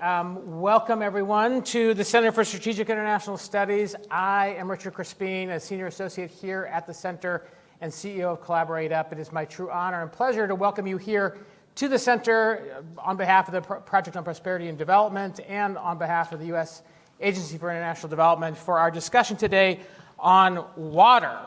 Welcome, everyone, to the Center for Strategic International Studies. I am Richard Crispin, a senior associate here at the Center and CEO of Collaborate Up. It is my true honor and pleasure to welcome you here to the Center on behalf of the Project on Prosperity and Development and on behalf of the U.S. Agency for International Development for our discussion today on water,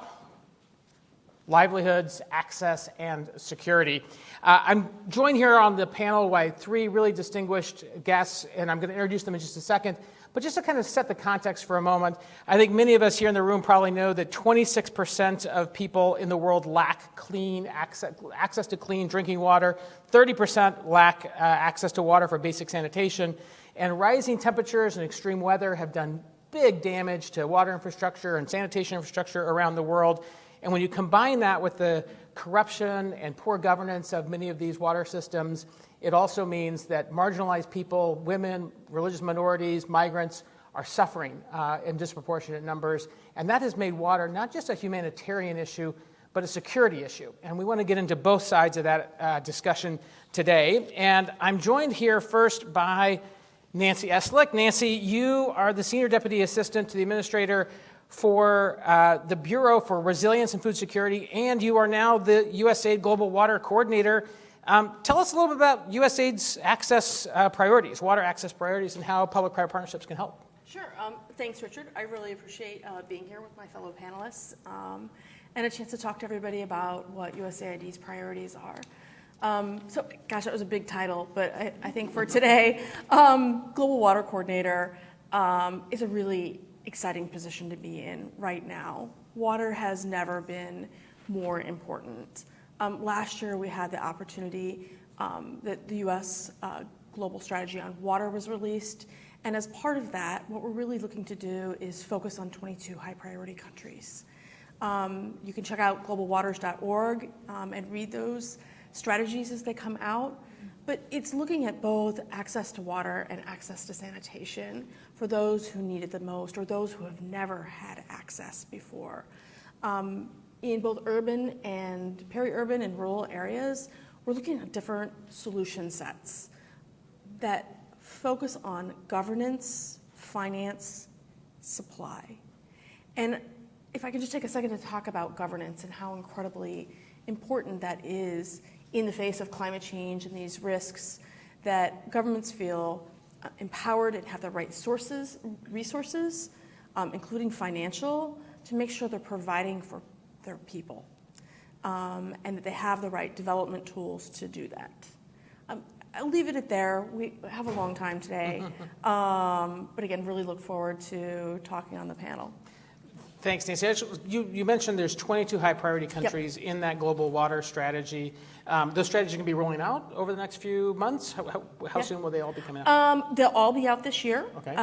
livelihoods, access, and security. I'm joined here on the panel by three really distinguished guests, and I'm going to introduce them in just a second. But just to kind of set the context for a moment, I think many of us here in the room probably know that 26% of people in the world lack clean access to clean drinking water, 30% lack access to water for basic sanitation, and rising temperatures and extreme weather have done big damage to water infrastructure and sanitation infrastructure around the world. And when you combine that with the corruption and poor governance of many of these water systems, it also means that marginalized people, women, religious minorities, migrants are suffering in disproportionate numbers. And that has made water not just a humanitarian issue, but a security issue. And we want to get into both sides of that discussion today. And I'm joined here first by Nancy Eslick. Nancy, you are the Senior Deputy Assistant to the Administrator for the Bureau for Resilience and Food Security, and you are now the USAID Global Water Coordinator. Tell us a little bit about USAID's access priorities, water access priorities, and how public-private partnerships can help. Sure. Thanks, Richard. I really appreciate being here with my fellow panelists and a chance to talk to everybody about what USAID's priorities are. Gosh, that was a big title, but I think for today, Global Water Coordinator is a really exciting position to be in right now. Water has never been more important. Last year, we had the opportunity that the U.S. Global Strategy on Water was released, and as part of that, what we're really looking to do is focus on 22 high-priority countries. You can check out globalwaters.org and read those strategies as they come out. But it's looking at both access to water and access to sanitation for those who need it the most or those who have never had access before. In both urban and peri-urban and rural areas, we're looking at different solution sets that focus on governance, finance, supply. And if I could just take a second to talk about governance and how incredibly important that is in the face of climate change and these risks, that governments feel empowered and have the right resources, including financial, to make sure they're providing for their people, and that they have the right development tools to do that. I'll leave it at there. We have a long time today, but again, really look forward to talking on the panel. Thanks, Nancy. You mentioned there's 22 high-priority countries in that global water strategy. Those strategies are going to be rolling out over the next few months. How soon will they all be coming out? They'll all be out this year. Okay.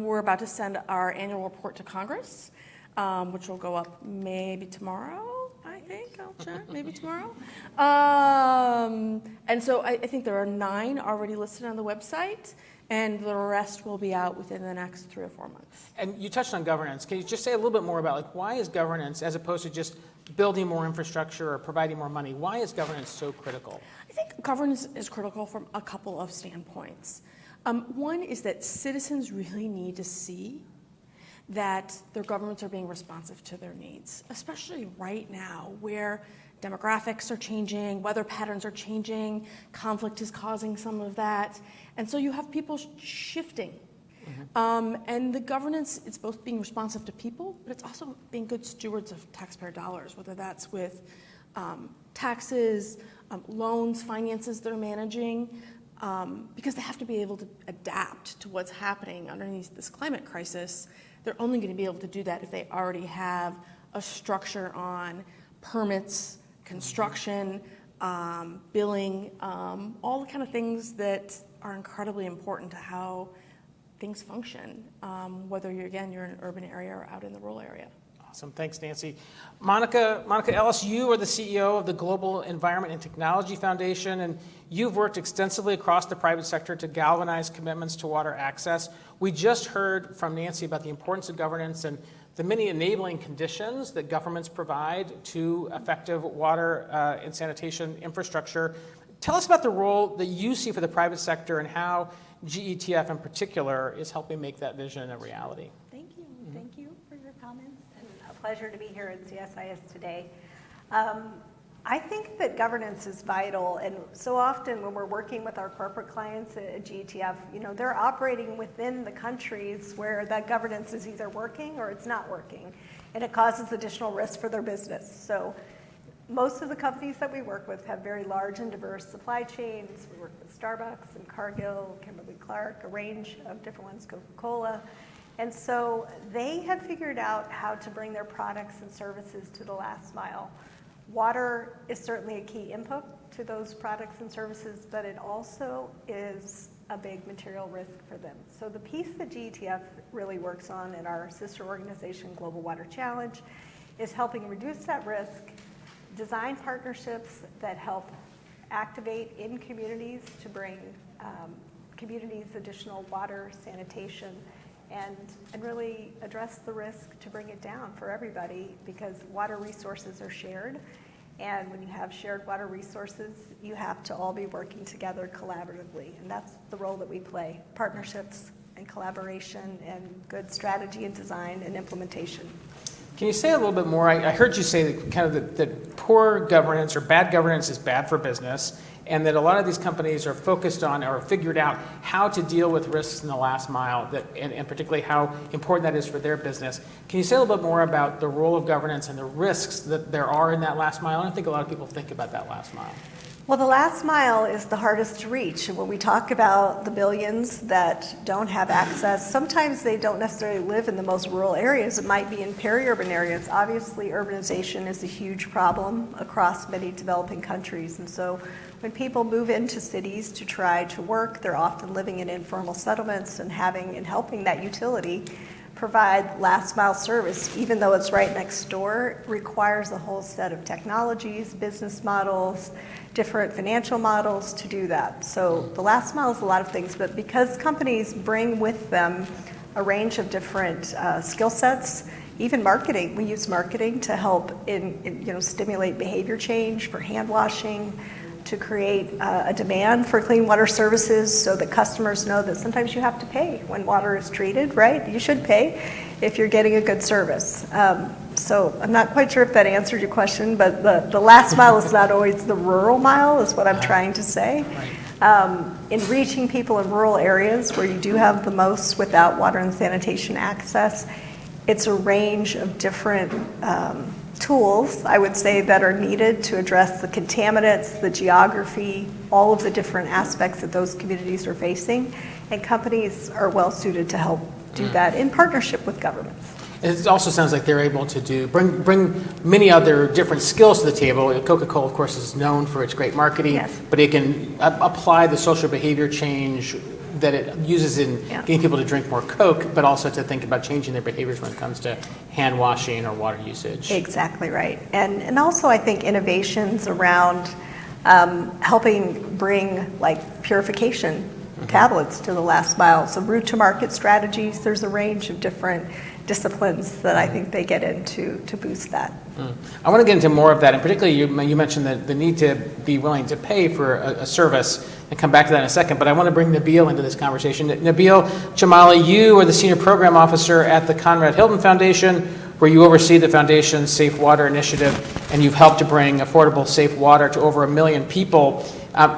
We're about to send our annual report to Congress, which will go up maybe tomorrow, I think. I'll check. Maybe tomorrow. And so I think there are 9 already listed on the website, and the rest will be out within the next 3 or 4 months. And you touched on governance. Can you just say a little bit more about why is governance, as opposed to just building more infrastructure or providing more money, why is governance so critical? I think governance is critical from a couple of standpoints. One is that citizens really need to see that their governments are being responsive to their needs, especially right now where demographics are changing, weather patterns are changing, conflict is causing some of that. And so you have people shifting. And the governance, it's both being responsive to people, but it's also being good stewards of taxpayer dollars, whether that's with taxes, loans, finances they're managing, because they have to be able to adapt to what's happening underneath this climate crisis. They're only going to be able to do that if they already have a structure on permits, construction, billing, all the kind of things that are incredibly important to how things function, whether you're in an urban area or out in the rural area. Awesome. Thanks, Nancy. Monica Ellis, you are the CEO of the Global Environment and Technology Foundation, and you've worked extensively across the private sector to galvanize commitments to water access. We just heard from Nancy about the importance of governance and the many enabling conditions that governments provide to effective water and sanitation infrastructure. Tell us about the role that you see for the private sector and how GETF in particular is helping make that vision a reality. Thank you. Thank you for your comments, and a pleasure to be here at CSIS today. I think that governance is vital, and so often when we're working with our corporate clients at GETF, they're operating within the countries where that governance is either working or it's not working, and it causes additional risk for their business. So most of the companies that we work with have very large and diverse supply chains. We work with Starbucks and Cargill, Kimberly-Clark, a range of different ones, Coca-Cola. And so they have figured out how to bring their products and services to the last mile. Water is certainly a key input to those products and services, but it also is a big material risk for them. So the piece that GETF really works on in our sister organization, Global Water Challenge, is helping reduce that risk, design partnerships that help activate in communities to bring communities additional water, sanitation, and really address the risk to bring it down for everybody, because water resources are shared. And when you have shared water resources, you have to all be working together collaboratively. And that's the role that we play: partnerships and collaboration and good strategy and design and implementation. Can you say a little bit more? I heard you say that kind of that poor governance or bad governance is bad for business, and that a lot of these companies are focused on or figured out how to deal with risks in the last mile, and particularly how important that is for their business. Can you say a little bit more about the role of governance and the risks that there are in that last mile? I don't think a lot of people think about that last mile. Well, the last mile is the hardest to reach. When we talk about the billions that don't have access, sometimes they don't necessarily live in the most rural areas. It might be in peri-urban areas. Obviously, urbanization is a huge problem across many developing countries. And so when people move into cities to try to work, they're often living in informal settlements, and helping that utility provide last mile service, even though it's right next door, requires a whole set of technologies, business models, different financial models to do that. So the last mile is a lot of things, but because companies bring with them a range of different skill sets, even marketing, we use marketing to help stimulate behavior change for hand washing, to create a demand for clean water services so that customers know that sometimes you have to pay when water is treated, right? You should pay if you're getting a good service. So I'm not quite sure if that answered your question, but the last mile is not always the rural mile, is what I'm trying to say. In reaching people in rural areas where you do have the most without water and sanitation access, it's a range of different tools, I would say, that are needed to address the contaminants, the geography, all of the different aspects that those communities are facing. And companies are well suited to help do that in partnership with governments. It also sounds like they're able to bring many other different skills to the table. Coca-Cola, of course, is known for its great marketing, yes, but it can apply the social behavior change that it uses in getting people to drink more Coke, but also to think about changing their behaviors when it comes to hand washing or water usage. Exactly right. And also I think innovations around helping bring like purification tablets to the last mile. So route to market strategies, there's a range of different disciplines that I think they get into to boost that. I want to get into more of that, and particularly you mentioned the need to be willing to pay for a service, and come back to that in a second, but I want to bring Nabil into this conversation. Nabil Jamali, you are the Senior Program Officer at the Conrad Hilton Foundation, where you oversee the foundation's Safe Water Initiative, and you've helped to bring affordable, safe water to over 1 million people.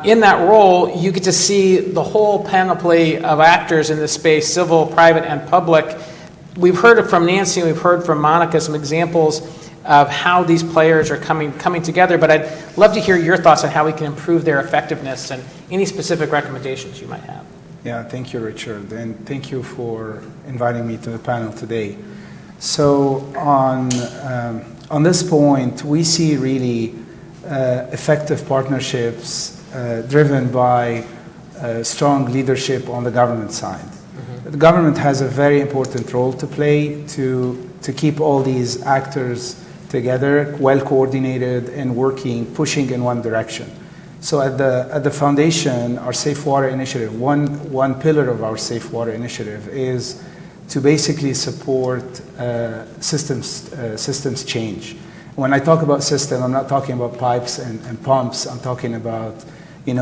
In that role, you get to see the whole panoply of actors in this space, civil, private, and public. We've heard from Nancy, and we've heard from Monica some examples of how these players are coming together, but I'd love to hear your thoughts on how we can improve their effectiveness and any specific recommendations you might have. Yeah, thank you, Richard, and thank you for inviting me to the panel today. So on this point, we see really effective partnerships driven by strong leadership on the government side. The government has a very important role to play to keep all these actors together, well coordinated and working, pushing in one direction. So at the foundation, our Safe Water Initiative, one pillar of our Safe Water Initiative is to basically support systems change. When I talk about system, I'm not talking about pipes and pumps. I'm talking about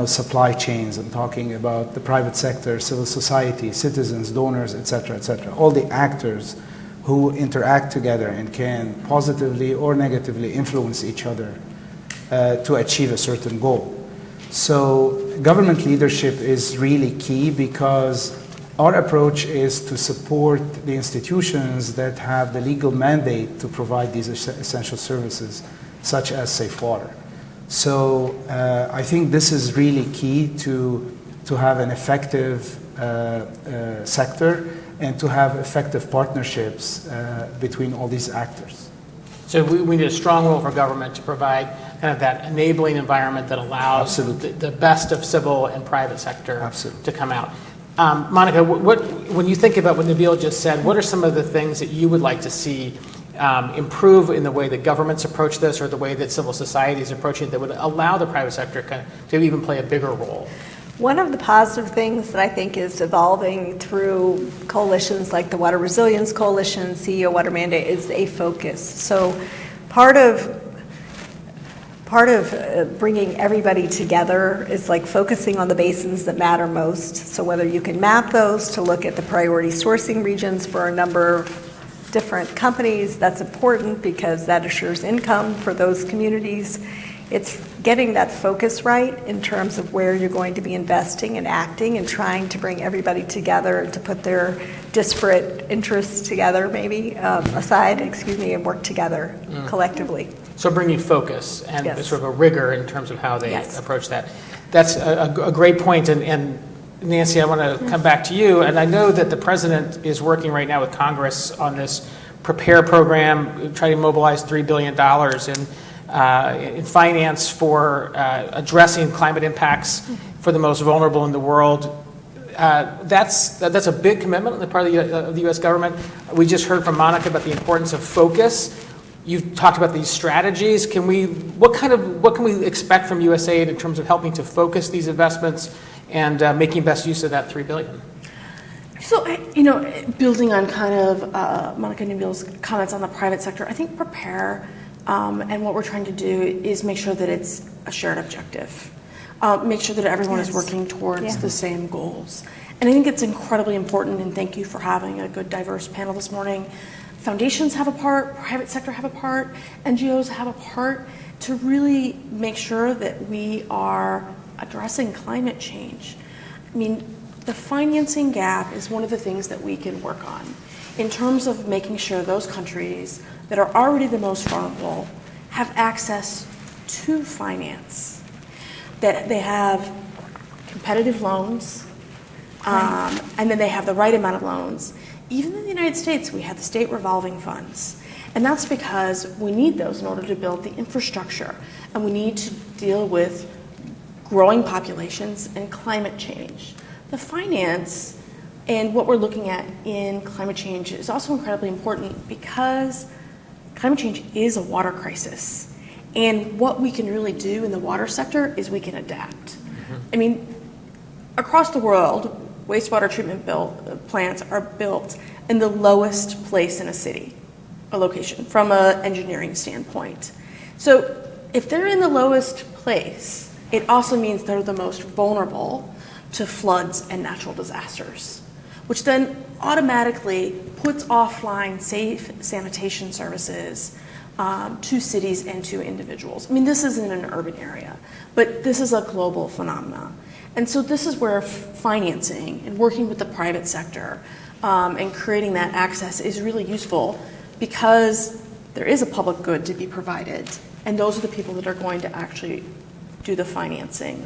supply chains. I'm talking about the private sector, civil society, citizens, donors, et cetera, all the actors who interact together and can positively or negatively influence each other to achieve a certain goal. So government leadership is really key, because our approach is to support the institutions that have the legal mandate to provide these essential services, such as safe water. So I think this is really key to have an effective sector and to have effective partnerships between all these actors. So we need a strong role for government to provide kind of that enabling environment that allows the best of civil and private sector to come out. Monica, when you think about what Nabil just said, what are some of the things that you would like to see improve in the way that governments approach this, or the way that civil society is approaching it, that would allow the private sector to even play a bigger role? One of the positive things that I think is evolving through coalitions like the Water Resilience Coalition, CEO Water Mandate, is a focus. So part of bringing everybody together is like focusing on the basins that matter most. So whether you can map those to look at the priority sourcing regions for a number of different companies, that's important because that assures income for those communities. It's getting that focus right in terms of where you're going to be investing and acting, and trying to bring everybody together and to put their disparate interests together, maybe aside, and work together collectively. So bringing focus and sort of a rigor in terms of how they approach that. That's a great point. And Nancy, I want to come back to you. And I know that the president is working right now with Congress on this PREPARE program, trying to mobilize $3 billion in finance for addressing climate impacts for the most vulnerable in the world. That's a big commitment on the part of the U.S. government. We just heard from Monica about the importance of focus. You've talked about these strategies. What can we expect from USAID in terms of helping to focus these investments and making best use of that $3 billion? So, building on kind of Monica and Nabil's comments on the private sector, I think PREPARE and what we're trying to do is make sure that it's a shared objective. Make sure that everyone is working towards the same goals. And I think it's incredibly important, and thank you for having a good, diverse panel this morning. Foundations have a part, private sector have a part, NGOs have a part to really make sure that we are addressing climate change. I mean, the financing gap is one of the things that we can work on in terms of making sure those countries that are already the most vulnerable have access to finance, that they have competitive loans, and then they have the right amount of loans. Even in the United States, we have the state revolving funds. And that's because we need those in order to build the infrastructure. And we need to deal with growing populations and climate change. The finance and what we're looking at in climate change is also incredibly important because climate change is a water crisis. And what we can really do in the water sector is we can adapt. I mean, across the world, wastewater treatment plants are built in the lowest place in a city, a location, from an engineering standpoint. So if they're in the lowest place, it also means they're the most vulnerable to floods and natural disasters, which then automatically puts offline safe sanitation services to cities and to individuals. I mean, this isn't an urban area, but this is a global phenomenon. And so this is where financing and working with the private sector and creating that access is really useful, because there is a public good to be provided, and those are the people that are going to actually do the financing.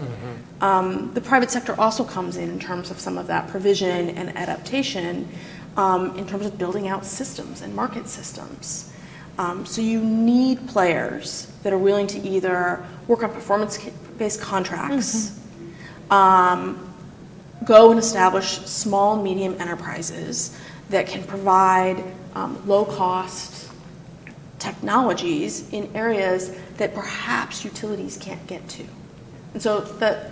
The private sector also comes in terms of some of that provision and adaptation in terms of building out systems and market systems. So you need players that are willing to either work on performance-based contracts, go and establish small and medium enterprises that can provide low-cost technologies in areas that perhaps utilities can't get to. And so the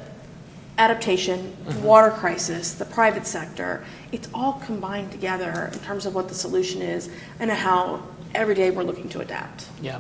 adaptation, water crisis, the private sector, it's all combined together in terms of what the solution is and how every day we're looking to adapt. Yeah.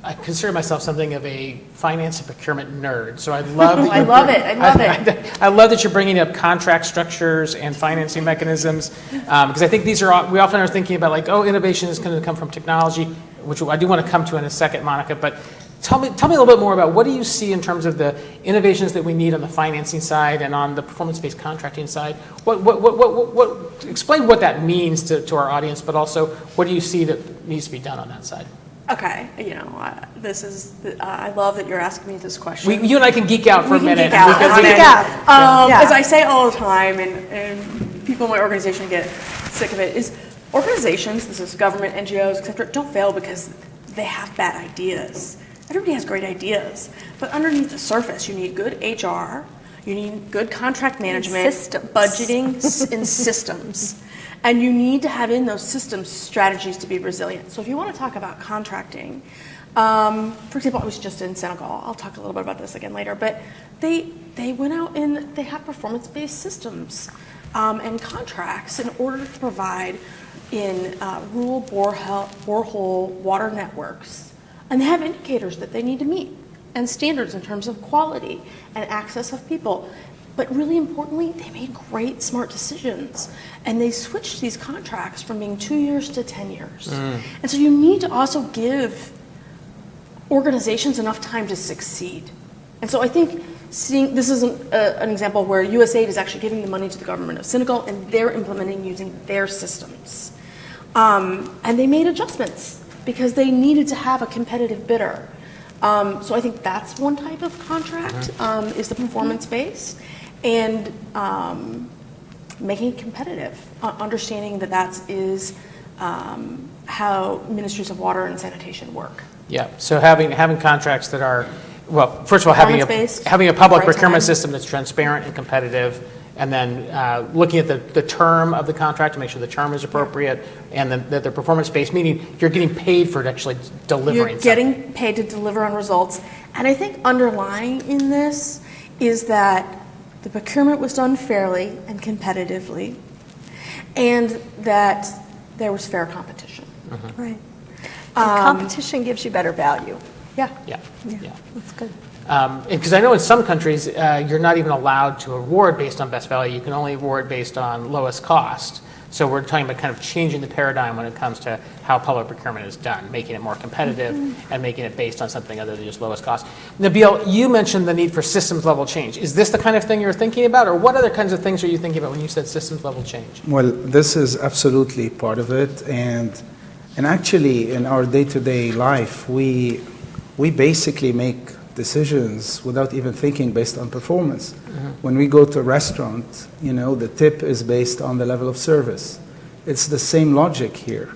I consider myself something of a finance and procurement nerd, so I love. I love it. I love it. I love that you're bringing up contract structures and financing mechanisms, because I think these are, we often are thinking about like, oh, innovation is going to come from technology, which I do want to come to in a second, Monica, but tell me a little bit more about what do you see in terms of the innovations that we need on the financing side and on the performance-based contracting side? Explain what that means to our audience, but also what do you see that needs to be done on that side? Okay, I love that you're asking me this question. You and I can geek out for a minute. Geek out. Yeah. As I say all the time, and people in my organization get sick of it, is organizations, this is government, NGOs, et cetera, don't fail because they have bad ideas. Everybody has great ideas, but underneath the surface, you need good HR, you need good contract management, budgeting, and systems. And you need to have in those systems strategies to be resilient. So if you want to talk about contracting, for example, I was just in Senegal. I'll talk a little bit about this again later. But they went out and they have performance-based systems and contracts in order to provide in rural borehole water networks. And they have indicators that they need to meet and standards in terms of quality and access of people. But really importantly, they made great, smart decisions. And they switched these contracts from being 2 years to 10 years. And so you need to also give organizations enough time to succeed. And so I think this is an example where USAID is actually giving the money to the government of Senegal, and they're implementing using their systems. And they made adjustments because they needed to have a competitive bidder. So I think that's one type of contract, is the performance-based. And making it competitive, understanding that is how ministries of water and sanitation work. Yeah, so having contracts that are, well, first of all, having a public procurement system that's transparent and competitive, and then looking at the term of the contract to make sure the term is appropriate, and then that they're performance-based, meaning you're getting paid for actually delivering You're getting paid to deliver on results. And I think underlying in this is that the procurement was done fairly and competitively, and that there was fair competition. Right. And competition gives you better value. Yeah. That's good. Because I know in some countries, you're not even allowed to award based on best value. You can only award based on lowest cost. So we're talking about kind of changing the paradigm when it comes to how public procurement is done, making it more competitive and making it based on something other than just lowest cost. Nabil, you mentioned the need for systems level change. Is this the kind of thing you're thinking about, or what other kinds of things are you thinking about when you said systems level change? Well, this is absolutely part of it, and actually in our day-to-day life, we basically make decisions without even thinking based on performance. When we go to a restaurant, the tip is based on the level of service. It's the same logic here.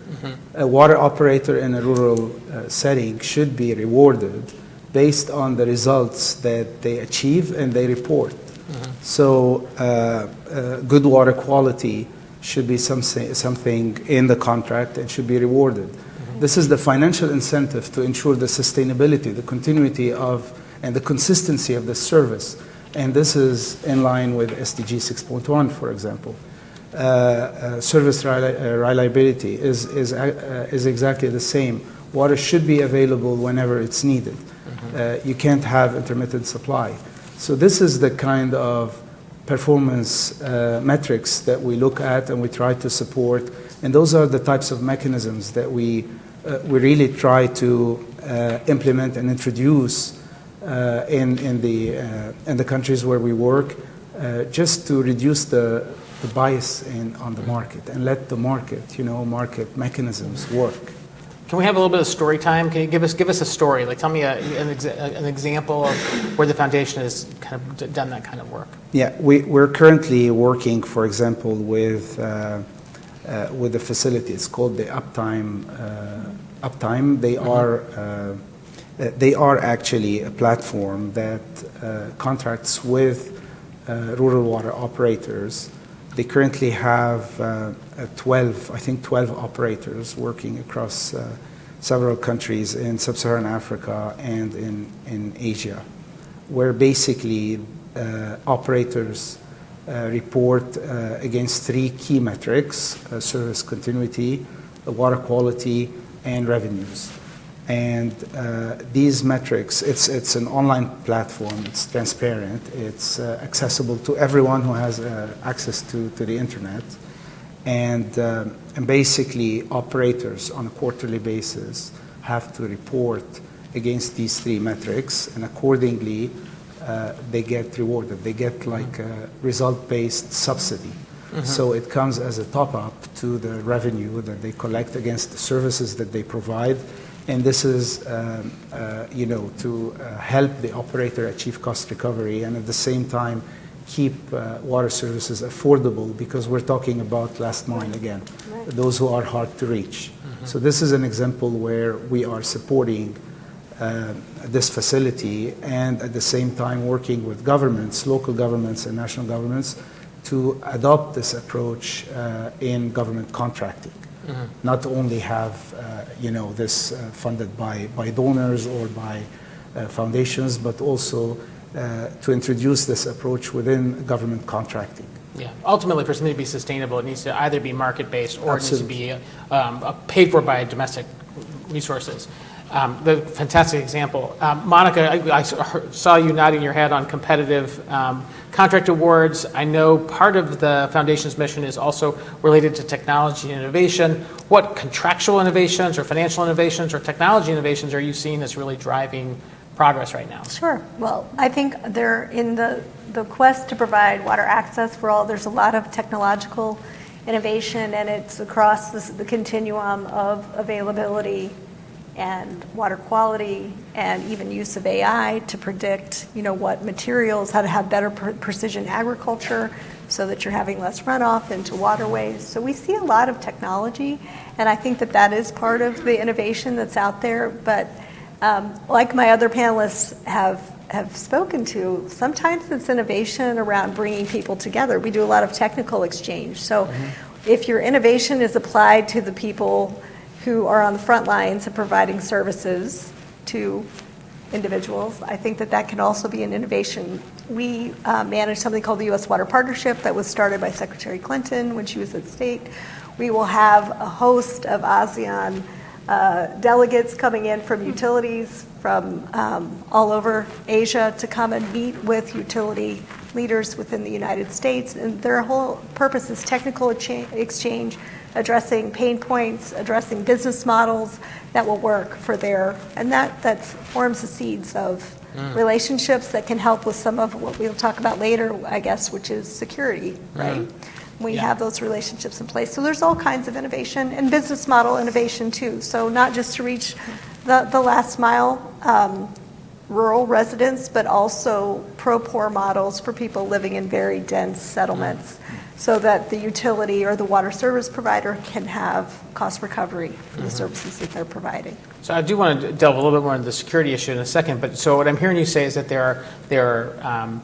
A water operator in a rural setting should be rewarded based on the results that they achieve and they report. So good water quality should be something in the contract and should be rewarded. This is the financial incentive to ensure the sustainability, the continuity and the consistency of the service. And this is in line with SDG 6.1, for example. Service reliability is exactly the same. Water should be available whenever it's needed. You can't have intermittent supply. So this is the kind of performance metrics that we look at and we try to support. And those are the types of mechanisms that we really try to implement and introduce in the countries where we work, just to reduce the bias on the market and let the market, market mechanisms work. Can we have a little bit of story time? Can you give us a story? Like, tell me an example of where the foundation has kind of done that kind of work. Yeah, we're currently working, for example, with the facility. It's called the Uptime. They are actually a platform that contracts with rural water operators. They currently have 12 operators working across several countries in sub-Saharan Africa and in Asia, where basically operators report against three key metrics: service continuity, water quality, and revenues. And these metrics, it's an online platform, it's transparent, it's accessible to everyone who has access to the internet. And basically, operators on a quarterly basis have to report against these three metrics, and accordingly, they get rewarded. They get like a result-based subsidy. So it comes as a top-up to the revenue that they collect against the services that they provide. And this is, to help the operator achieve cost recovery and at the same time keep water services affordable, because we're talking about last mile again, those who are hard to reach. So this is an example where we are supporting this facility and at the same time working with governments, local governments and national governments, to adopt this approach in government contracting. Not only have this funded by donors or by foundations, but also to introduce this approach within government contracting. Yeah. Ultimately, for something to be sustainable, it needs to either be market-based or Absolutely. it needs to be paid for by domestic resources. The fantastic example. Monica, I saw you nodding your head on competitive contract awards. I know part of the foundation's mission is also related to technology and innovation. What contractual innovations or financial innovations or technology innovations are you seeing that's really driving progress right now? Sure. Well, I think they're in the quest to provide water access for all. There's a lot of technological innovation, and it's across the continuum of availability and water quality, and even use of AI to predict, what materials, how to have better precision agriculture so that you're having less runoff into waterways. So we see a lot of technology, and I think that is part of the innovation that's out there. But like my other panelists have spoken to, sometimes it's innovation around bringing people together. We do a lot of technical exchange. So if your innovation is applied to the people who are on the front lines of providing services to individuals, I think that can also be an innovation. We manage something called the U.S. Water Partnership that was started by Secretary Clinton when she was at State. We will have a host of ASEAN delegates coming in from utilities from all over Asia to come and meet with utility leaders within the United States. And their whole purpose is technical exchange, addressing pain points, addressing business models that will work for and that forms the seeds of relationships that can help with some of what we'll talk about later, I guess, which is security, right? We have those relationships in place. So there's all kinds of innovation and business model innovation too. So not just to reach the last mile rural residents, but also pro-poor models for people living in very dense settlements, so that the utility or the water service provider can have cost recovery for the services that they're providing. So I do want to delve a little bit more into the security issue in a second, but so what I'm hearing you say is that there are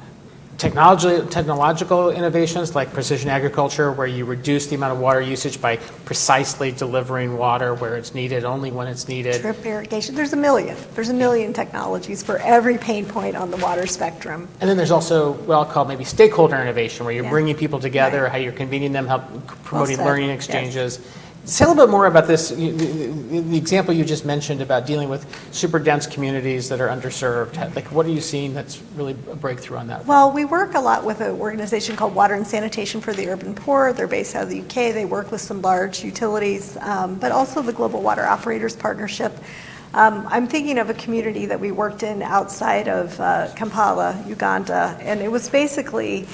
technological innovations like precision agriculture, where you reduce the amount of water usage by precisely delivering water where it's needed, only when it's needed. Drip irrigation. There's a million technologies for every pain point on the water spectrum. And then there's also what I'll call maybe stakeholder innovation, where you're bringing people together, how you're convening them, promoting learning exchanges. Yes. Say a little bit more about this, the example you just mentioned about dealing with super dense communities that are underserved. Like, what are you seeing that's really a breakthrough on that? Well, we work a lot with an organization called Water and Sanitation for the Urban Poor. They're based out of the UK. They work with some large utilities, but also the Global Water Operators Partnership. I'm thinking of a community that we worked in outside of Kampala, Uganda, and it was basically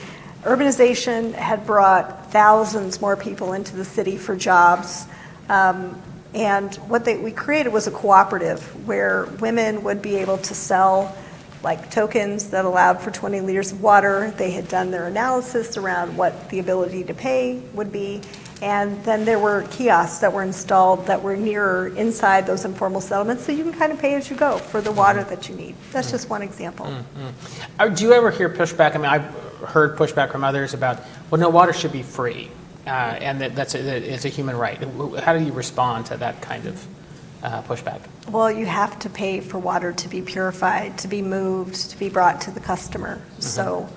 urbanization had brought thousands more people into the city for jobs. And what we created was a cooperative where women would be able to sell like tokens that allowed for 20 liters of water. They had done their analysis around what the ability to pay would be. And then there were kiosks that were installed that were nearer inside those informal settlements, so you can kind of pay as you go for the water that you need. That's just one example. Do you ever hear pushback? I mean, I've heard pushback from others about, well, no, water should be free, and that it's a human right. How do you respond to that kind of pushback? Well, you have to pay for water to be purified, to be moved, to be brought to the customer. So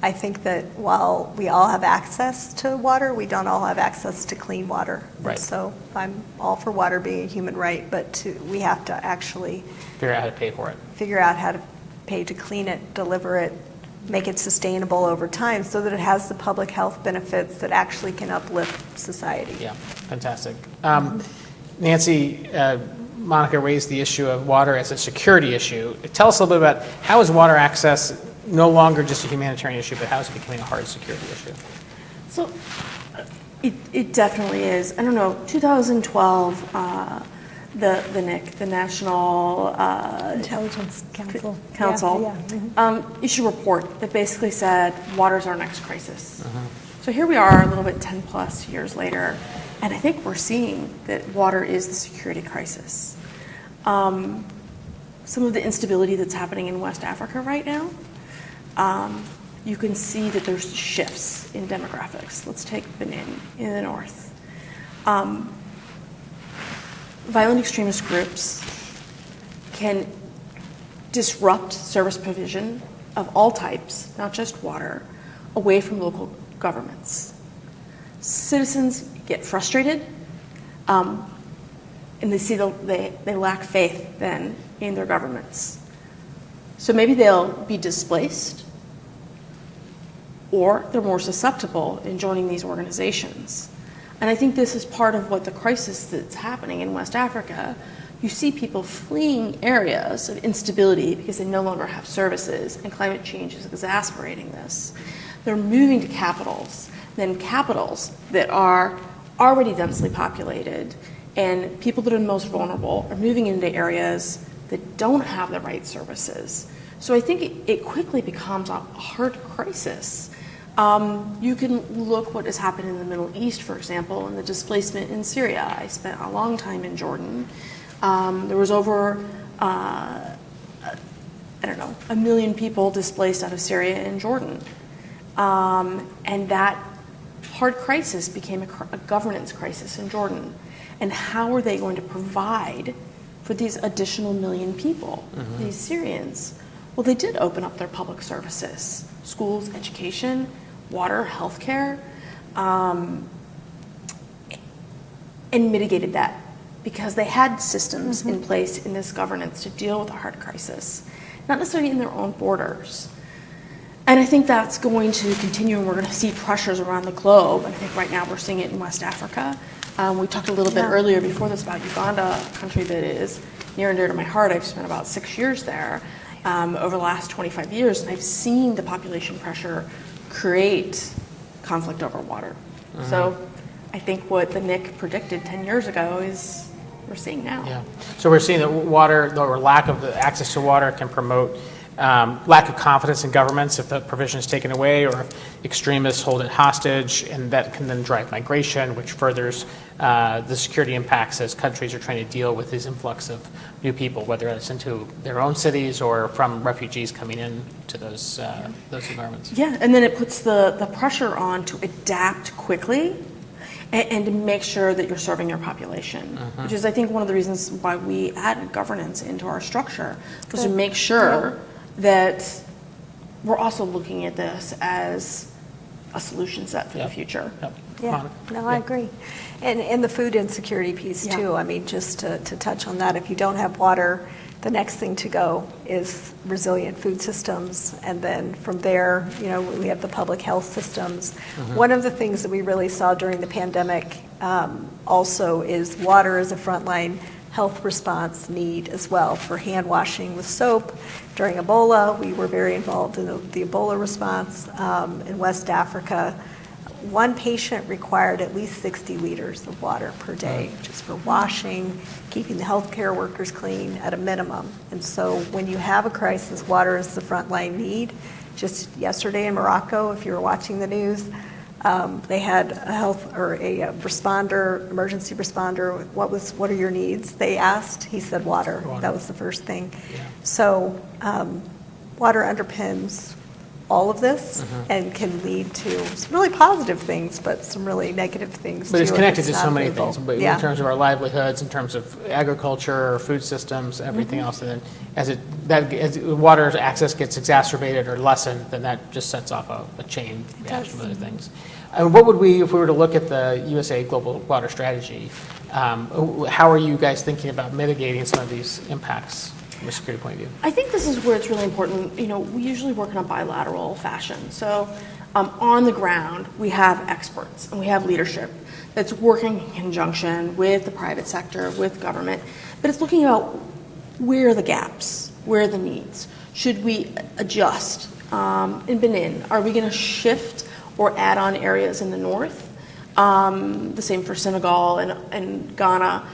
I think that while we all have access to water, we don't all have access to clean water. Right. And so I'm all for water being a human right, but we have to actually Figure out how to pay for it. figure out how to pay to clean it, deliver it, make it sustainable over time so that it has the public health benefits that actually can uplift society. Yeah, fantastic. Nancy, Monica raised the issue of water as a security issue. Tell us a little bit about how is water access no longer just a humanitarian issue, but how is it becoming a hard security issue? So it definitely is. I don't know, 2012, the NIC, the National Intelligence Council. Issued a report that basically said water's our next crisis. So here we are a little bit 10 plus years later, and I think we're seeing that water is the security crisis. Some of the instability that's happening in West Africa right now, you can see that there's shifts in demographics. Let's take Benin in the north. Violent extremist groups can disrupt service provision of all types, not just water, away from local governments. Citizens get frustrated, and they see they lack faith then in their governments. So maybe they'll be displaced, or they're more susceptible in joining these organizations. And I think this is part of what the crisis that's happening in West Africa. You see people fleeing areas of instability because they no longer have services, and climate change is exacerbating this. They're moving to capitals, then capitals that are already densely populated, and people that are most vulnerable are moving into areas that don't have the right services. So I think it quickly becomes a hard crisis. You can look what has happened in the Middle East, for example, and the displacement in Syria. I spent a long time in Jordan. There was over, 1 million people displaced out of Syria and Jordan. And that hard crisis became a governance crisis in Jordan. And how are they going to provide for these additional million people, these Syrians? Well, they did open up their public services, schools, education, water, healthcare, and mitigated that because they had systems in place in this governance to deal with a hard crisis, not necessarily in their own borders. And I think that's going to continue, and we're going to see pressures around the globe. And I think right now we're seeing it in West Africa. We talked a little bit earlier before this about Uganda, a country that is near and dear to my heart. I've spent about 6 years there over the last 25 years, and I've seen the population pressure create conflict over water. So I think what the NIC predicted 10 years ago is we're seeing now. Yeah. So we're seeing that water, or lack of the access to water, can promote lack of confidence in governments if the provision is taken away, or if extremists hold it hostage, and that can then drive migration, which furthers the security impacts as countries are trying to deal with this influx of new people, whether it's into their own cities or from refugees coming in to those environments. Yeah, and then it puts the pressure on to adapt quickly and to make sure that you're serving your population, which is, I think, one of the reasons why we added governance into our structure, was to make sure that we're also looking at this as a solution set for the future. Yeah, no, I agree. And the food insecurity piece too. I mean, just to touch on that, if you don't have water, the next thing to go is resilient food systems. And then from there, we have the public health systems. One of the things that we really saw during the pandemic also is water as a frontline health response need as well for hand washing with soap. During Ebola, we were very involved in the Ebola response in West Africa. One patient required at least 60 liters of water per day, just for washing, keeping the healthcare workers clean at a minimum. And so when you have a crisis, water is the frontline need. Just yesterday in Morocco, if you were watching the news, they had a responder, emergency responder. What are your needs? They asked. He said water. That was the first thing. Yeah. So water underpins all of this and can lead to some really positive things, but some really negative things. But too, it's connected to not so many available. things, in terms of our livelihoods, in terms of agriculture, food systems, everything else. And then as it that as water access gets exacerbated or lessened, then that just sets off a chain reaction of other things. And what would we, if we were to look at the USAID Global Water Strategy, how are you guys thinking about mitigating some of these impacts from a security point of view? I think this is where it's really important. We usually work in a bilateral fashion. So on the ground, we have experts and we have leadership that's working in conjunction with the private sector, with government, but it's looking about where are the gaps, where are the needs. Should we adjust? In Benin, are we going to shift or add on areas in the north? The same for Senegal and Ghana,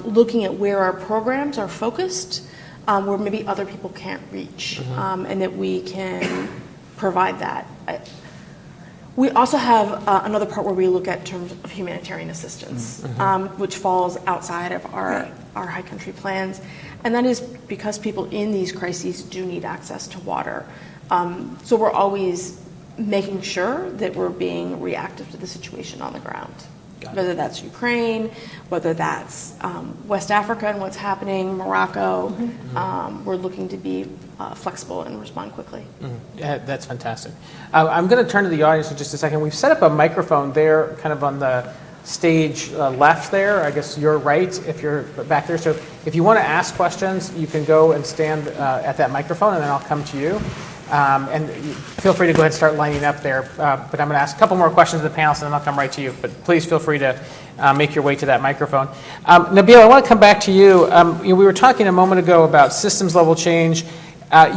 looking at where our programs are focused, where maybe other people can't reach, and that we can provide that. We also have another part where we look at terms of humanitarian assistance, which falls outside of our high country plans, and that is because people in these crises do need access to water. So we're always making sure that we're being reactive to the situation on the ground, whether that's Ukraine, whether that's West Africa and what's happening, Morocco. We're looking to be flexible and respond quickly. Yeah, that's fantastic. I'm going to turn to the audience in just a second. We've set up a microphone there, kind of on the stage left there. I guess you're right if you're back there. So if you want to ask questions, you can go and stand at that microphone, and then I'll come to you. And feel free to go ahead and start lining up there. But I'm going to ask a couple more questions to the panelists, and then I'll come right to you. But please feel free to make your way to that microphone. Nabil, I want to come back to you. We were talking a moment ago about systems level change.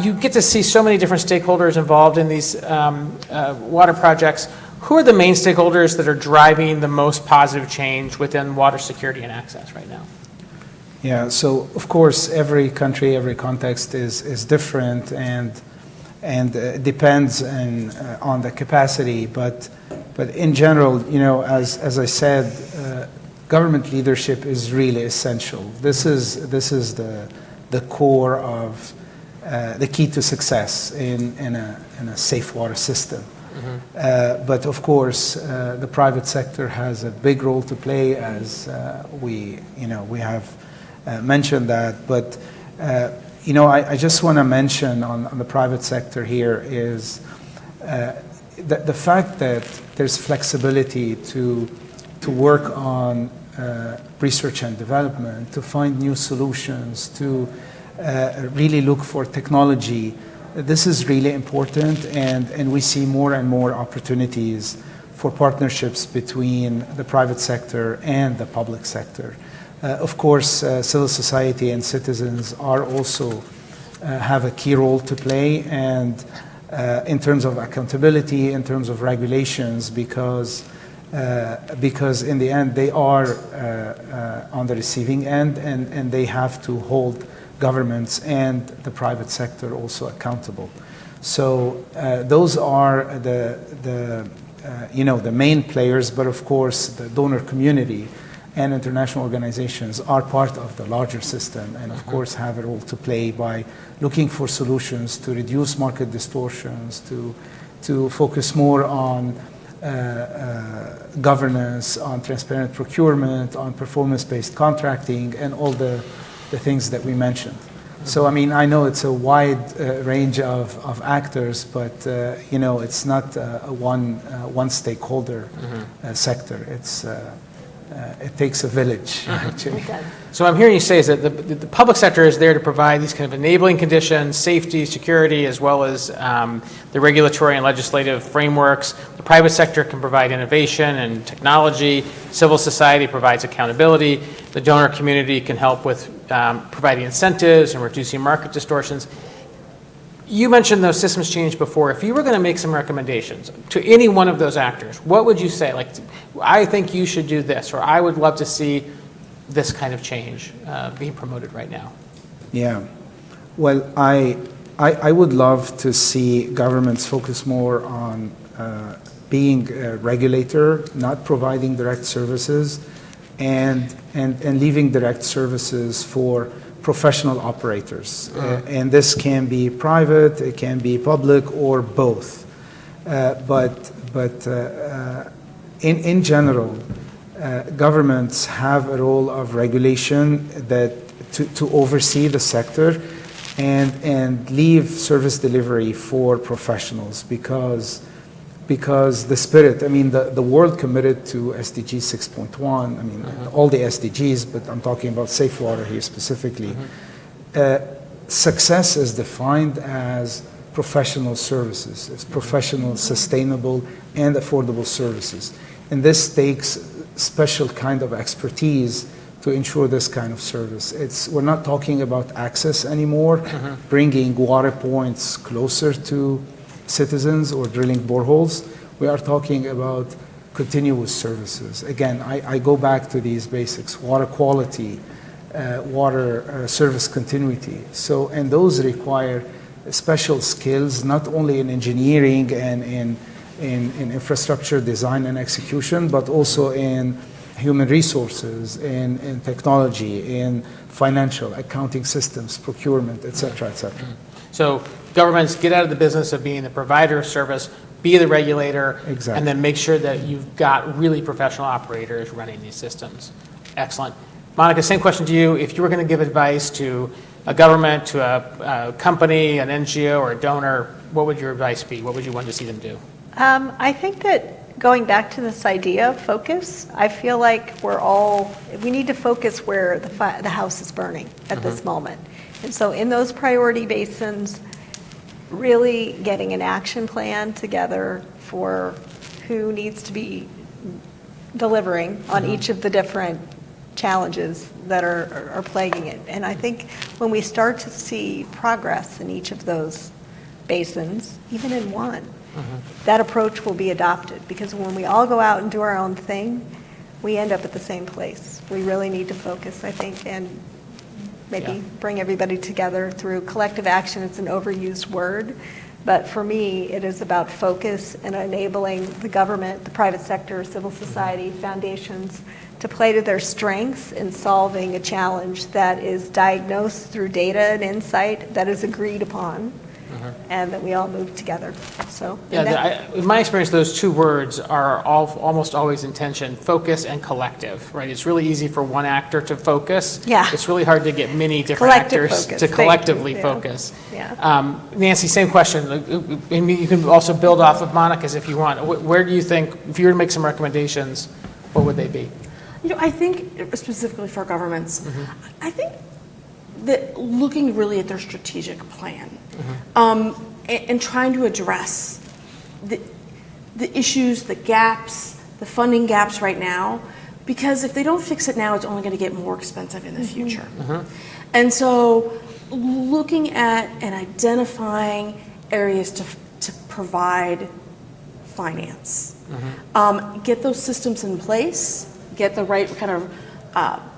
You get to see so many different stakeholders involved in these water projects. Who are the main stakeholders that are driving the most positive change within water security and access right now? Yeah, so of course, every country, every context is different, and it depends on the capacity. But in general, as I said, government leadership is really essential. This is the core of the key to success in a safe water system. But of course, the private sector has a big role to play, as we have mentioned that. But I just want to mention on the private sector here is the fact that there's flexibility to work on research and development, to find new solutions, to really look for technology. This is really important, and we see more and more opportunities for partnerships between the private sector and the public sector. Of course, civil society and citizens are also have a key role to play, and in terms of accountability, in terms of regulations, because in the end they are on the receiving end, and they have to hold governments and the private sector also accountable. So those are the main players, but of course the donor community and international organizations are part of the larger system, and of course have a role to play by looking for solutions to reduce market distortions, to focus more on governance, on transparent procurement, on performance-based contracting, and all the things that we mentioned. So, I know it's a wide range of actors, but, it's not a one stakeholder sector. It takes a village, actually. So what I'm hearing you say is that the public sector is there to provide these kind of enabling conditions, safety, security, as well as the regulatory and legislative frameworks. The private sector can provide innovation and technology. Civil society provides accountability. The donor community can help with providing incentives and reducing market distortions. You mentioned those systems change before. If you were going to make some recommendations to any one of those actors, what would you say? Like, I think you should do this, or I would love to see this kind of change being promoted right now. Yeah. Well, I would love to see governments focus more on being a regulator, not providing direct services, and leaving direct services for professional operators. And this can be private, it can be public, or both. But in general, governments have a role of regulation that to oversee the sector, and leave service delivery for professionals because the spirit, I mean, the world committed to SDG 6.1, I mean, all the SDGs, but I'm talking about safe water here specifically. Success is defined as professional services. It's professional, sustainable, and affordable services. And this takes special kind of expertise to ensure this kind of service. We're not talking about access anymore, bringing water points closer to citizens or drilling boreholes. We are talking about continuous services. Again, I go back to these basics: water quality, water service continuity. And those require special skills, not only in engineering and in infrastructure design and execution, but also in human resources, in technology, in financial, accounting systems, procurement, et cetera, et cetera. So governments get out of the business of being the provider of service, be the regulator, Exactly. and then make sure that you've got really professional operators running these systems. Excellent. Monica, same question to you. If you were going to give advice to a government, to a company, an NGO, or a donor, what would your advice be? What would you want to see them do? I think that going back to this idea of focus, I feel like we need to focus where the house is burning at this moment. And so in those priority basins, really getting an action plan together for who needs to be delivering on each of the different challenges that are plaguing it. And I think when we start to see progress in each of those basins, even in one, that approach will be adopted, because when we all go out and do our own thing, we end up at the same place. We really need to focus, I think, and maybe bring everybody together through collective action. It's an overused word, but for me, it is about focus and enabling the government, the private sector, civil society, foundations to play to their strengths in solving a challenge that is diagnosed through data and insight that is agreed upon, and that we all move together. So, in my experience, those two words are almost always in tension: focus and collective. Right? It's really easy for one actor to focus. Yeah. It's really hard to get many different Collective actors focus. to Thank you. collectively Yeah. focus. Yeah. Nancy, same question. And you can also build off of Monica's if you want. Where do you think, if you were to make some recommendations, what would they be? I think specifically for governments, I think that looking really at their strategic plan and trying to address the issues, the gaps, the funding gaps right now, because if they don't fix it now, it's only going to get more expensive in the future. And so looking at and identifying areas to provide finance, get those systems in place, get the right kind of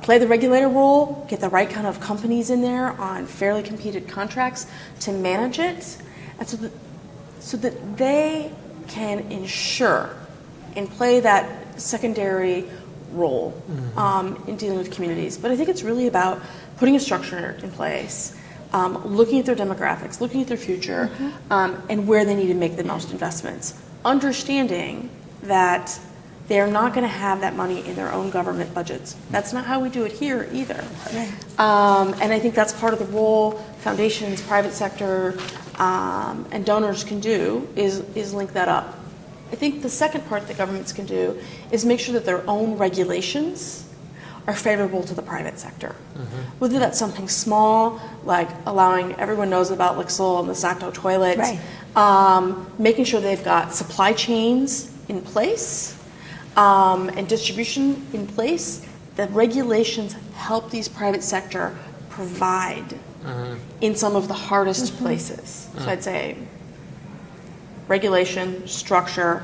play the regulator role, get the right kind of companies in there on fairly competed contracts to manage it, and so that they can ensure and play that secondary role in dealing with communities. But I think it's really about putting a structure in place, looking at their demographics, looking at their future, and where they need to make the most investments, understanding that they're not going to have that money in their own government budgets. That's not how we do it here either. And I think that's part of the role foundations, private sector, and donors can do is link that up. I think the second part that governments can do is make sure that their own regulations are favorable to the private sector. Whether that's something small, like allowing everyone knows about Lixil and the Sacto toilet, making sure they've got supply chains in place, and distribution in place, that regulations help these private sector provide in some of the hardest places. So I'd say regulation, structure,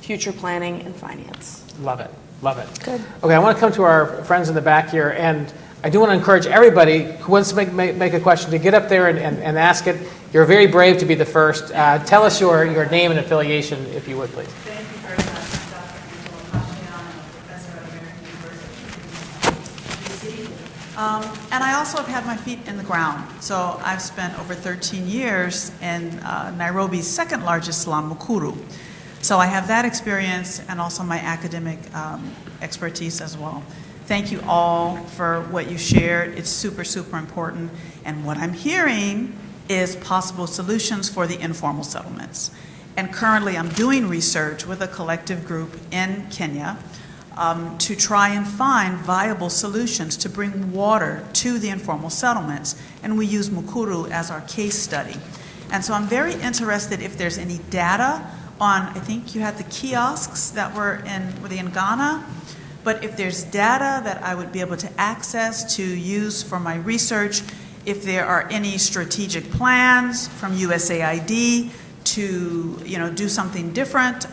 future planning, and finance. Love it. Love it. Good. Okay, I want to come to our friends in the back here, and I do want to encourage everybody who wants to make a question to get up there and ask it. You're very brave to be the first. Tell us your name and affiliation, if you would, please. Thank you very much. I'm Dr. Angela Pashian. I'm a professor at American University in DC. And I also have had my feet in the ground. So I've spent over 13 years in Nairobi's second largest slum, Mukuru. So I have that experience and also my academic expertise as well. Thank you all for what you shared. It's super, super important. And what I'm hearing is possible solutions for the informal settlements. And currently I'm doing research with a collective group in Kenya to try and find viable solutions to bring water to the informal settlements. And we use Mukuru as our case study. And so I'm very interested if there's any data on, I think you had the kiosks that were in Ghana, but if there's data that I would be able to access to use for my research, if there are any strategic plans from USAID to do something different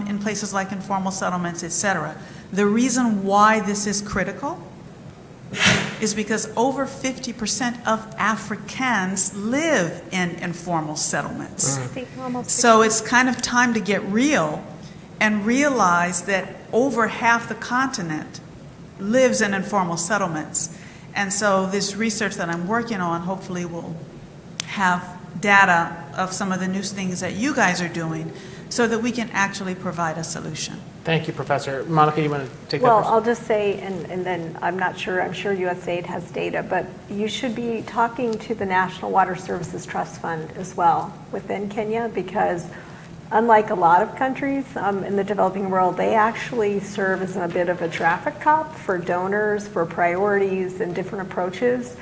in places like informal settlements, et cetera. The reason why this is critical is because over 50% of Africans live in informal settlements. So it's kind of time to get real and realize that over half the continent lives in informal settlements. And so this research that I'm working on hopefully will have data of some of the new things that you guys are doing so that we can actually provide a solution. Thank you, Professor. Monica, you want to take that Well, first? I'll just say, and then I'm sure USAID has data, but you should be talking to the National Water Services Trust Fund as well within Kenya, because unlike a lot of countries in the developing world, they actually serve as a bit of a traffic cop for donors, for priorities and different approaches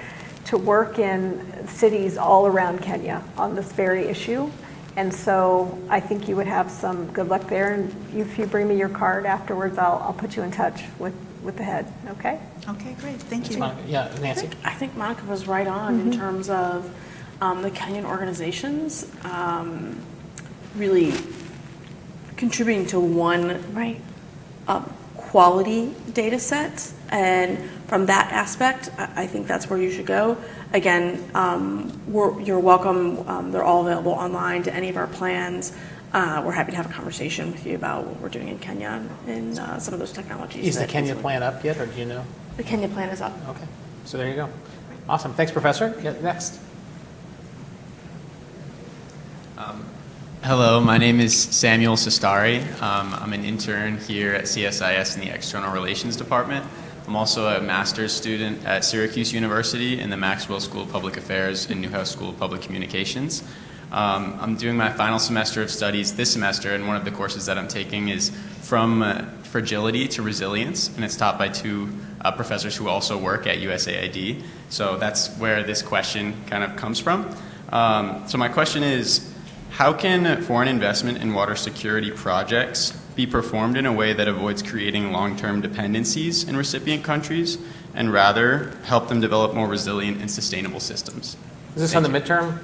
to work in cities all around Kenya on this very issue. And so I think you would have some good luck there. And if you bring me your card afterwards, I'll put you in touch with the head, okay? Okay, great. Thank you. Yeah, Nancy. I think Monica was right on in terms of the Kenyan organizations really contributing to one quality data set. And from that aspect, I think that's where you should go. Again, you're welcome. They're all available online to any of our plans. We're happy to have a conversation with you about what we're doing in Kenya and some of those technologies. Is the Kenya plan up yet, or do you know? The Kenya plan is up. Okay, so there you go. Awesome. Thanks, Professor. Yeah, next. Hello, my name is Samuel Sestari. I'm an intern here at CSIS in the External Relations Department. I'm also a master's student at Syracuse University in the Maxwell School of Public Affairs and Newhouse School of Public Communications. I'm doing my final semester of studies this semester, and one of the courses that I'm taking is From Fragility to Resilience, and it's taught by two professors who also work at USAID. So that's where this question kind of comes from. So my question is, how can foreign investment in water security projects be performed in a way that avoids creating long-term dependencies in recipient countries and rather help them develop more resilient and sustainable systems? Is this on the midterm?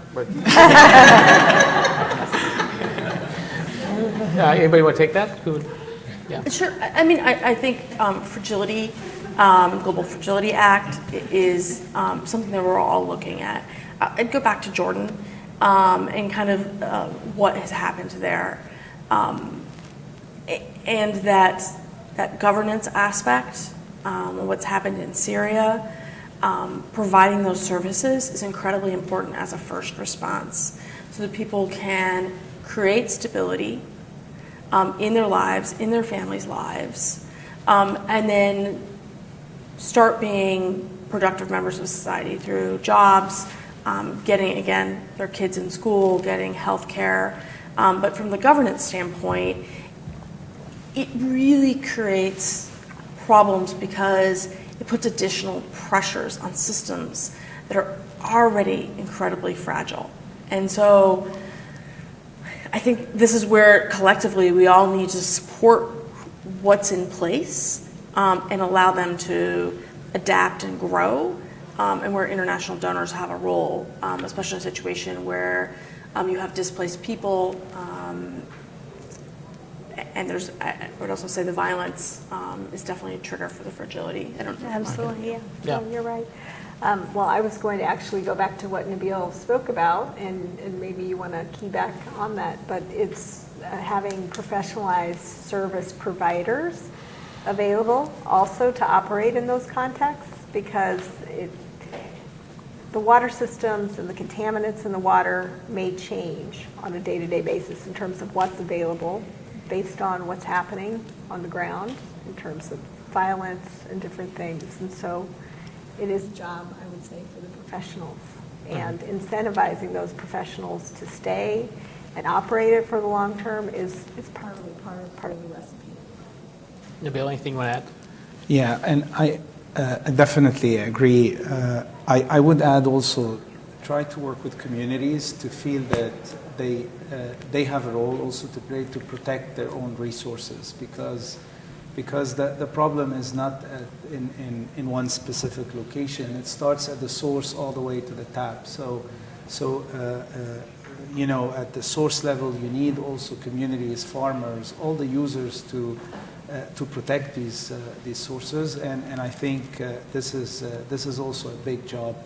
Anybody want to take that? Who would? Yeah. Sure. I mean, I think fragility, Global Fragility Act is something that we're all looking at. I'd go back to Jordan and kind of what has happened there. And that governance aspect, what's happened in Syria, providing those services is incredibly important as a first response so that people can create stability in their lives, in their families' lives, and then start being productive members of society through jobs, getting, again, their kids in school, getting health care. But from the governance standpoint, it really creates problems because it puts additional pressures on systems that are already incredibly fragile. And so I think this is where collectively we all need to support what's in place and allow them to adapt and grow, and where international donors have a role, especially in a situation where you have displaced people, and I would also say the violence is definitely a trigger for the fragility. I don't know. Absolutely, yeah. Yeah. No, you're right. Well, I was going to actually go back to what Nabil spoke about, and maybe you want to key back on that, but it's having professionalized service providers available also to operate in those contexts, because the water systems and the contaminants in the water may change on a day-to-day basis in terms of what's available based on what's happening on the ground in terms of violence and different things. And so it is a job, I would say, for the professionals. And incentivizing those professionals to stay and operate it for the long term is part of the recipe. Nabil, anything you want to add? Yeah, and I definitely agree. I would add also, try to work with communities to feel that they have a role also to play to protect their own resources, because the problem is not in one specific location. It starts at the source all the way to the tap. So you know, at the source level, you need also communities, farmers, all the users to protect these sources. And I think this is also a big job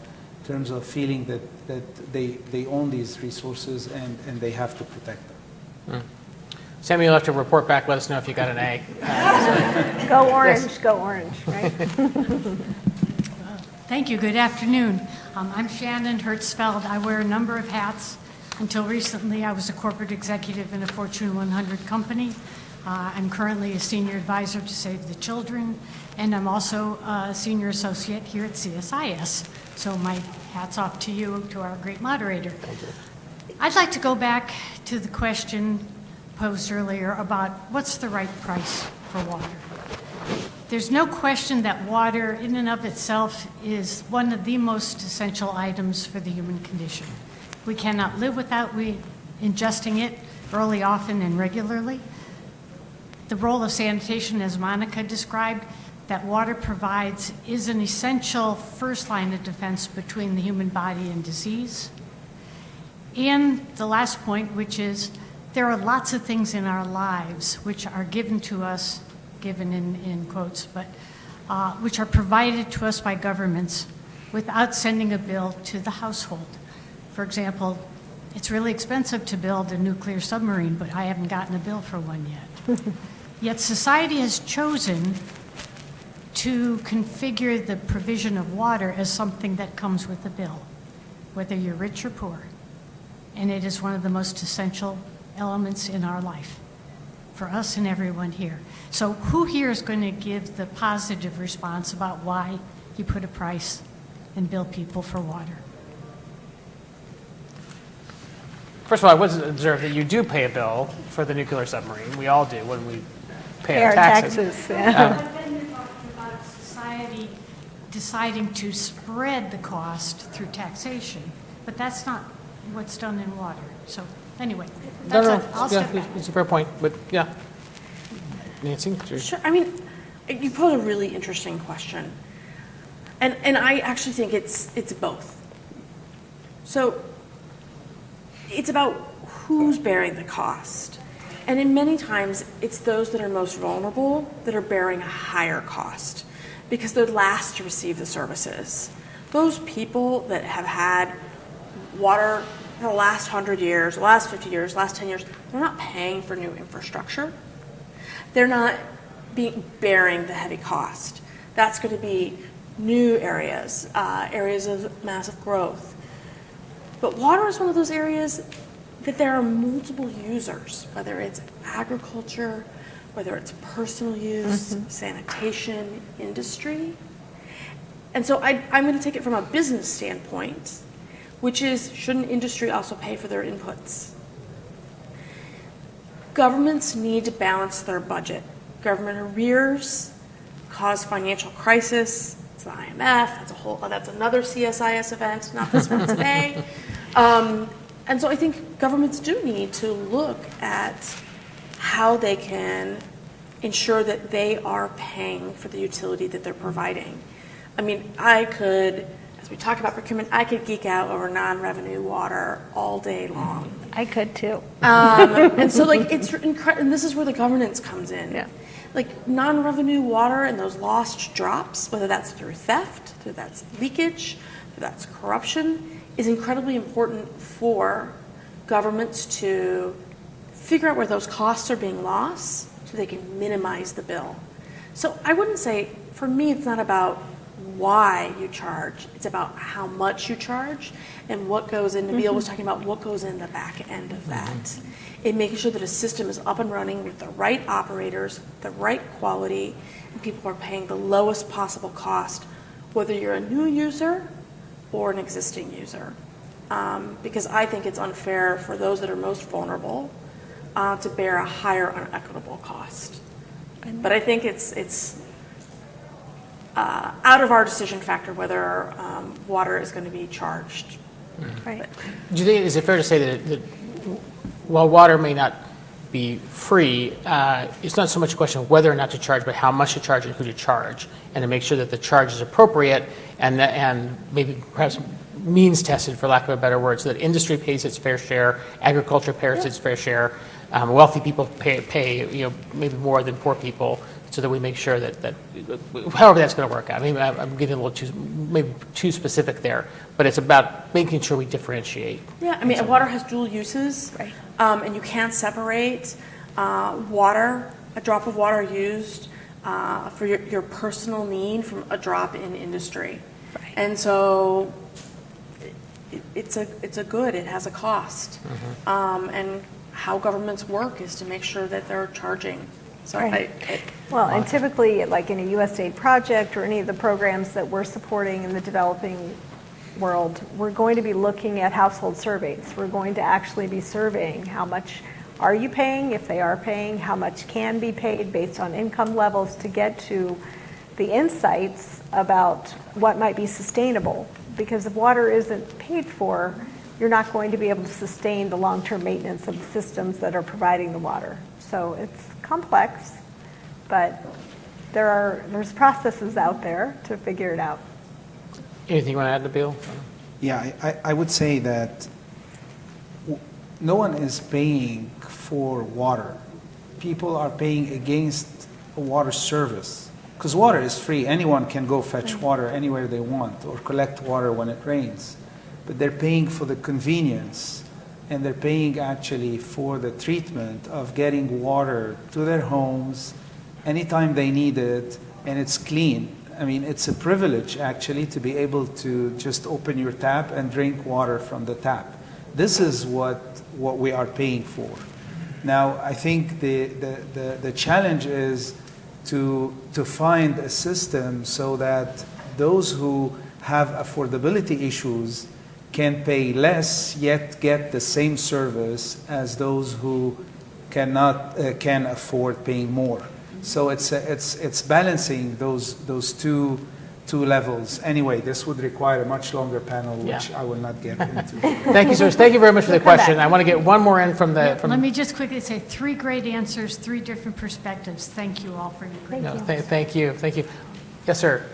in terms of feeling that they own these resources and they have to protect them. Samuel, you'll have to report back. Let us know if you got an A. Go orange, Yes. go orange, right? Thank you. Good afternoon. I'm Shannon Hertzfeld. I wear a number of hats. Until recently, I was a corporate executive in a Fortune 100 company. I'm currently a senior advisor to Save the Children, and I'm also a senior associate here at CSIS. So my hat's off to you, to our great moderator. I'd like to go back to the question posed earlier about what's the right price for water. There's no question that water in and of itself is one of the most essential items for the human condition. We cannot live without ingesting it early, often, and regularly. The role of sanitation, as Monica described, that water provides is an essential first line of defense between the human body and disease. And the last point, which is there are lots of things in our lives which are given to us, given in quotes, but which are provided to us by governments without sending a bill to the household. For example, it's really expensive to build a nuclear submarine, but I haven't gotten a bill for one yet. Yet society has chosen to configure the provision of water as something that comes with a bill, whether you're rich or poor. And it is one of the most essential elements in our life for us and everyone here. So who here is going to give the positive response about why you put a price and bill people for water? First of all, I would observe that you do pay a bill for the nuclear submarine. We all do when we pay our taxes. Yeah. But then you're talking about society deciding to spread the cost through taxation, but that's not what's done in water. So anyway, that's it. I'll step back. It's a fair point, but yeah. Nancy? Sure. I mean, you pose a really interesting question. And I actually think it's both. So it's about who's bearing the cost. And in many times, it's those that are most vulnerable that are bearing a higher cost because they're last to receive the services. Those people that have had water for the last 100 years, the last 50 years, last 10 years, they're not paying for new infrastructure. They're not bearing the heavy cost. That's going to be new areas, areas of massive growth. But water is one of those areas that there are multiple users, whether it's agriculture, whether it's personal use, sanitation, industry. And so I'm going to take it from a business standpoint, which is, shouldn't industry also pay for their inputs? Governments need to balance their budget. Government arrears cause financial crisis. It's the IMF. That's another CSIS event, not this one today. And so I think governments do need to look at how they can ensure that they are paying for the utility that they're providing. I mean, I could, as we talk about procurement, I could geek out over non-revenue water all day long. I could too. And so, like, it's incredible, and this is where the governance comes in. Yeah. Like, non-revenue water and those lost drops, whether that's through theft, whether that's leakage, whether that's corruption, is incredibly important for governments to figure out where those costs are being lost so they can minimize the bill. So I wouldn't say, for me, it's not about why you charge. It's about how much you charge and what goes in. Nabil was talking about what goes in the back end of that. In making sure that a system is up and running with the right operators, the right quality, and people are paying the lowest possible cost, whether you're a new user or an existing user. Because I think it's unfair for those that are most vulnerable to bear a higher unequitable cost. But I think it's out of our decision factor whether water is going to be charged. Right. Do you think, is it fair to say that while water may not be free, it's not so much a question of whether or not to charge, but how much to charge and who to charge, and to make sure that the charge is appropriate and maybe perhaps means tested, for lack of a better word, so that industry pays its fair share, agriculture pays its fair share, wealthy people pay maybe more than poor people, so that we make sure that however that's going to work out. I mean, I'm getting a little maybe too specific there, but it's about making sure we differentiate. Yeah, I mean, water has dual uses, Right. And you can't separate water, a drop of water used for your personal need from a drop in industry. Right. And so it's a good, it has a cost. And how governments work is to make sure that they're charging. So Right. Well, and typically, like in a USAID project or any of the programs that we're supporting in the developing world, we're going to be looking at household surveys. We're going to actually be surveying how much are you paying, if they are paying, how much can be paid based on income levels to get to the insights about what might be sustainable. Because if water isn't paid for, you're not going to be able to sustain the long-term maintenance of the systems that are providing the water. So it's complex, but there's processes out there to figure it out. Anything you want to add, Nabil? Yeah, I would say that no one is paying for water. People are paying against a water service, because water is free. Anyone can go fetch water anywhere they want or collect water when it rains. But they're paying for the convenience, and they're paying actually for the treatment of getting water to their homes anytime they need it, and it's clean. I mean, it's a privilege actually to be able to just open your tap and drink water from the tap. This is what we are paying for. Now, I think the challenge is to find a system so that those who have affordability issues can pay less yet get the same service as those who can afford paying more. So it's balancing those two levels. Anyway, this would require a much longer panel, which I will not get into. Thank you, sir. Thank you very much for the question. I want to get one more in from the. Let me just quickly say 3 great answers, 3 different perspectives. Thank you all for your great Thank you. Thank you. Yes, sir.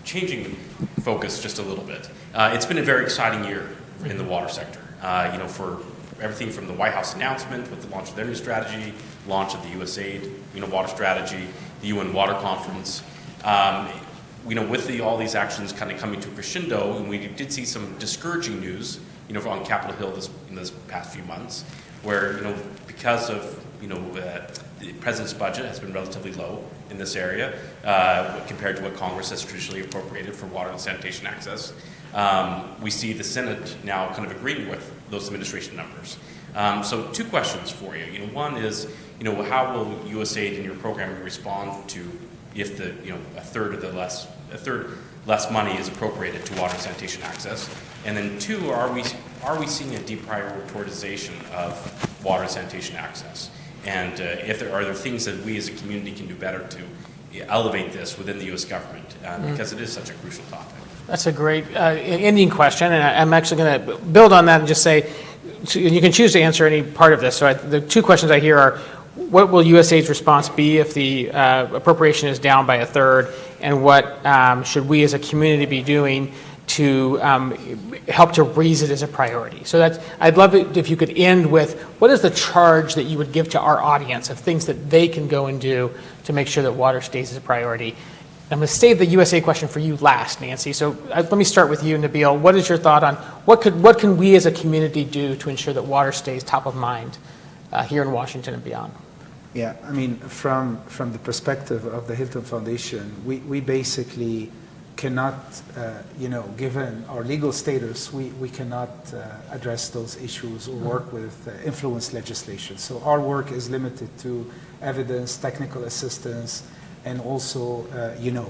Changing focus just a little bit. It's been a very exciting year in the water sector. For everything from the White House announcement with the launch of their new strategy, launch of the USAID, water strategy, the UN Water Conference. With all these actions kind of coming to a crescendo, and we did see some discouraging news, on Capitol Hill in this past few months, where because of the president's budget has been relatively low in this area compared to what Congress has traditionally appropriated for water and sanitation access. We see the Senate now kind of agreeing with those administration numbers. So 2 questions for you. One is, how will USAID in your programming respond to if a third less money is appropriated to water and sanitation access? And then 2, are we seeing a deprioritization of water and sanitation access? And are there things that we as a community can do better to elevate this within the U.S. government because it is such a crucial topic? That's a great ending question, and I'm actually going to build on that and just say, and you can choose to answer any part of this. So the 2 questions I hear are, what will USAID's response be if the appropriation is down by a third, and what should we as a community be doing to help to raise it as a priority? So I'd love it if you could end with, what is the charge that you would give to our audience of things that they can go and do to make sure that water stays as a priority? I'm going to save the USA question for you last, Nancy. So let me start with you, Nabil. What is your thought on what can we as a community do to ensure that water stays top of mind here in Washington and beyond? Yeah, I mean, from the perspective of the Hilton Foundation, we basically cannot, given our legal status, we cannot address those issues or work with influence legislation. So our work is limited to evidence, technical assistance, and also,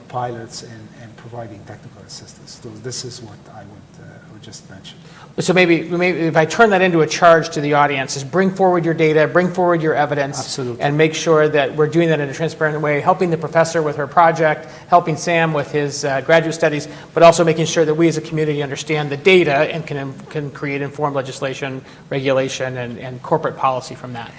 pilots and providing technical assistance. So this is what I would just mention. So maybe if I turn that into a charge to the audience, is bring forward your data, bring forward your evidence, Absolutely. and make sure that we're doing that in a transparent way, helping the professor with her project, helping Sam with his graduate studies, but also making sure that we as a community understand the data and can create informed legislation, regulation, and corporate policy from that.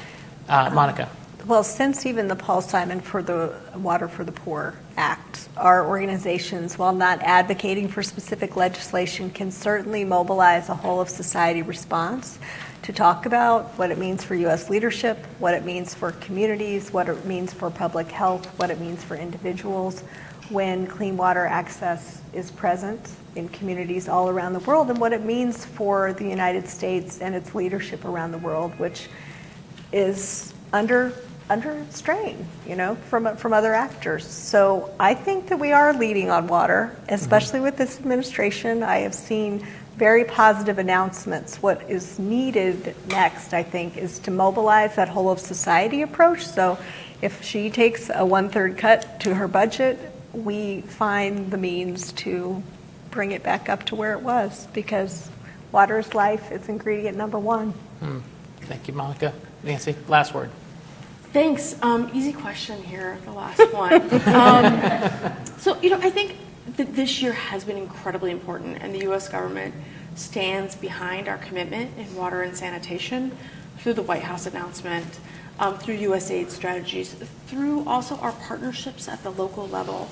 Monica. Well, since even the Paul Simon for the Water for the Poor Act, our organizations, while not advocating for specific legislation, can certainly mobilize a whole of society response to talk about what it means for U.S. leadership, what it means for communities, what it means for public health, what it means for individuals when clean water access is present in communities all around the world, and what it means for the United States and its leadership around the world, which is under strain, from other actors. So I think that we are leading on water, especially with this administration. I have seen very positive announcements. What is needed next, I think, is to mobilize that whole of society approach. So if she takes a 1/3 cut to her budget, we find the means to bring it back up to where it was, because water is life. It's ingredient number one. Thank you, Monica. Nancy, last word. Thanks. Easy question here, the last one. So, I think that this year has been incredibly important, and the U.S. government stands behind our commitment in water and sanitation through the White House announcement, through USAID strategies, through also our partnerships at the local level.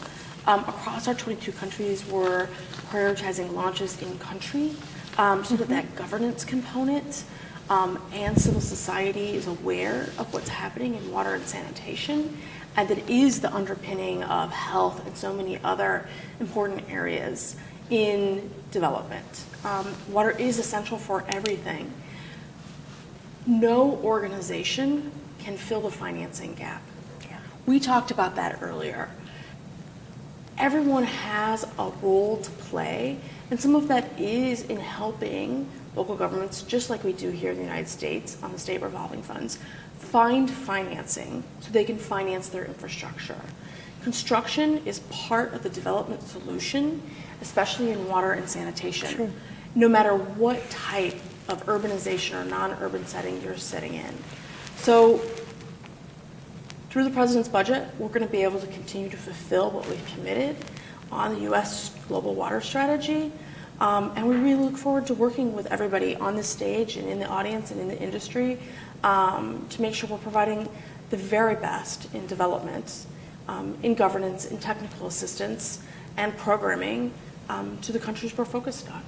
Across our 22 countries, we're prioritizing launches in country so that governance component and civil society is aware of what's happening in water and sanitation, and that it is the underpinning of health and so many other important areas in development. Water is essential for everything. No organization can fill the financing gap. We talked about that earlier. Everyone has a role to play, and some of that is in helping local governments, just like we do here in the United States on the state revolving funds, find financing so they can finance their infrastructure. Construction is part of the development solution, especially in water and sanitation, True. No matter what type of urbanization or non-urban setting you're sitting in. So through the president's budget, we're going to be able to continue to fulfill what we've committed on the U.S. global water strategy. And we really look forward to working with everybody on this stage and in the audience and in the industry to make sure we're providing the very best in development, in governance, in technical assistance, and programming to the countries we're focused on.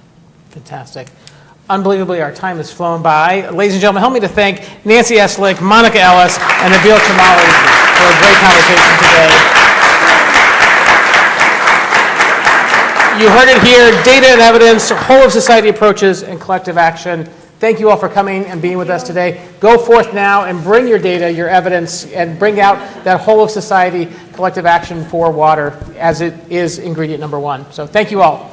Fantastic. Unbelievably, our time has flown by. Ladies and gentlemen, help me to thank Nancy Eslick, Monica Ellis, and Nabil Chamali for a great conversation today. You heard it here, data and evidence, whole of society approaches, and collective action. Thank you all for coming and being with us today. Go forth now and bring your data, your evidence, and bring out that whole of society collective action for water as it is ingredient number one. So thank you all.